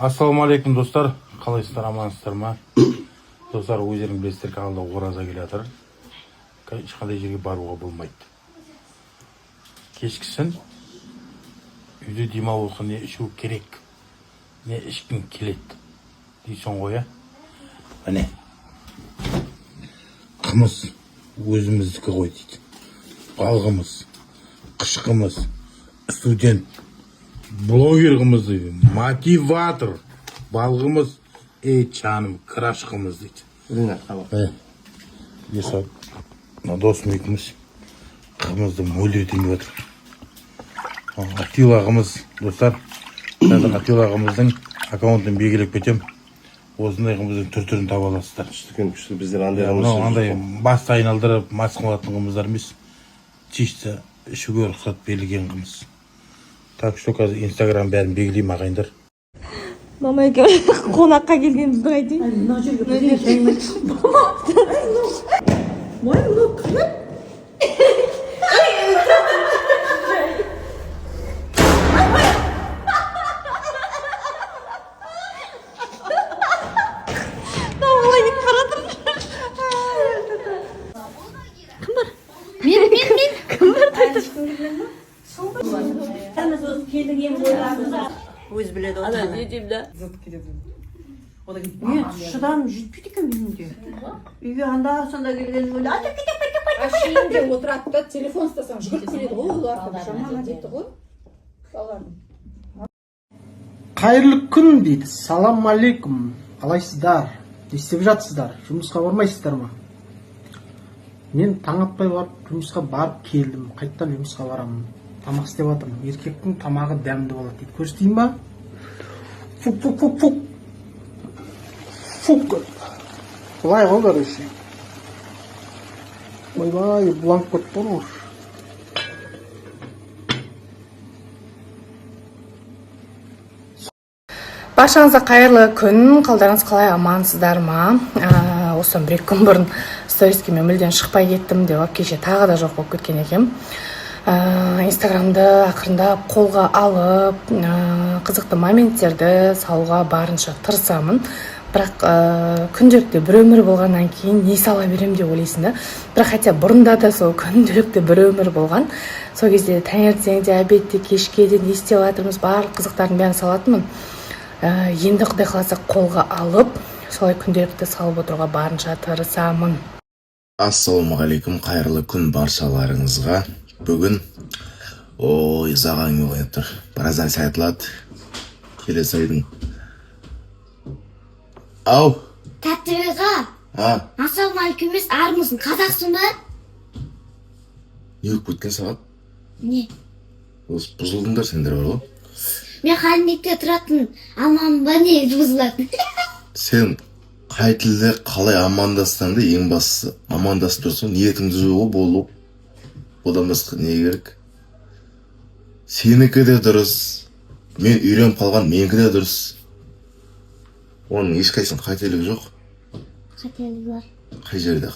Ассалаумағалейкум достар, қалайсыздар, амансыздар ма? Достар, өздерің білесіздер, алда ораза келе жатыр. Ешқандай жерге баруға болмайды. Кешкісін үйде демалуға не ішу керек, не ішкің келеді дейсің ғой, а? Міне, қымыз өзіміздікі ғой дейді. Балғымыз, қышқымыз, студент, блогер қымыз дейді, мотиватор, балғымыз, жаным, краш қымыз дейді. Ринат, қабақ. Есап, досым екеуміз қымызды мөлдірден жатыр. Атила қымыз, достар, Атила қымыздың аккаунтын белгілеп кетем. Осындай қымыздың түр-түрін таба аласыздар. Күшті біздер андай қымыз. Андай басты айналдырып, мас қылатын қымыздар емес. Чисто ішуге рұқсат берілген қымыз. Так что қазір Инстаграм бәрін белгілеймін ағайындар. Мама екеуміз қонаққа келгенімізді айтайын. Мына жерге бірдеңе жайнап болмапты. Май, мынау кім? Өз біледі ол. Ана не деймін да? Зыт кетеді. Одан кейін шыдан жетпейді екен менде. Үйге анда-санда келген өлі. Ашейінде отырады да, телефон ұстасаң жүгіріп келеді ғой, олар жаман әдеті ғой. Қайырлы күн дейді. Салам алейкум. Қалайсыздар? Не істеп жатсыздар? Жұмысқа бармайсыздар ма? Мен таң атпай барып жұмысқа барып келдім. Қайттан жұмысқа барамын. Тамақ істеп жатырмын. Еркектің тамағы дәмді болады дейді. Көрсетейін ба? Фук. Фук. Былай ғой, короче. Ойбай, бланк кетті ғой. Баршаңызға қайырлы күн, қалдарыңыз қалай, амансыздар ма? Осыдан бір күн бұрын сториске мен мүлден шықпай кеттім деп, кеше тағы да жоқ болып кеткен екем. Инстаграмды ақырындап қолға алып, қызықты моменттерді салуға барынша тырысамын. Бірақ күнделікті бір өмір болғаннан кейін не сала берем деп ойлайсың да. Бірақ хотя бұрында да сол күнделікті бір өмір болған. Сол кезде таңертеңде, обедте, кешке де не істеп жатырмыз, барлық қызықтардың бәрін салатынмын. Енді құдай қаласа қолға алып, солай күнделікті салып отыруға барынша тырысамын. Ассалаумағалейкум, қайырлы күн баршаларыңызға. Бүгін зағаң ойып тұр. Біраздан сайтылады. Келесі айдың. Ау! Тәттіреға! Ассалаумағалейкум емес, армысың, қазақсың ба? Не өкіп кеткен сағат? Не? Осы бұзылдыңдар сендер бар ғой? Мен Қалибекте тұратын аман ба не бұзылады? Сен қай тілде қалай амандастыңды, ең бастысы амандасып тұрсың, ниетіңді жоғы болу. Одан басқа не керек? Сенікі де дұрыс. Мен үйреніп қалған, менікі де дұрыс. Оның ешқайсының қателігі жоқ. Қателігі бар. Қай жерде?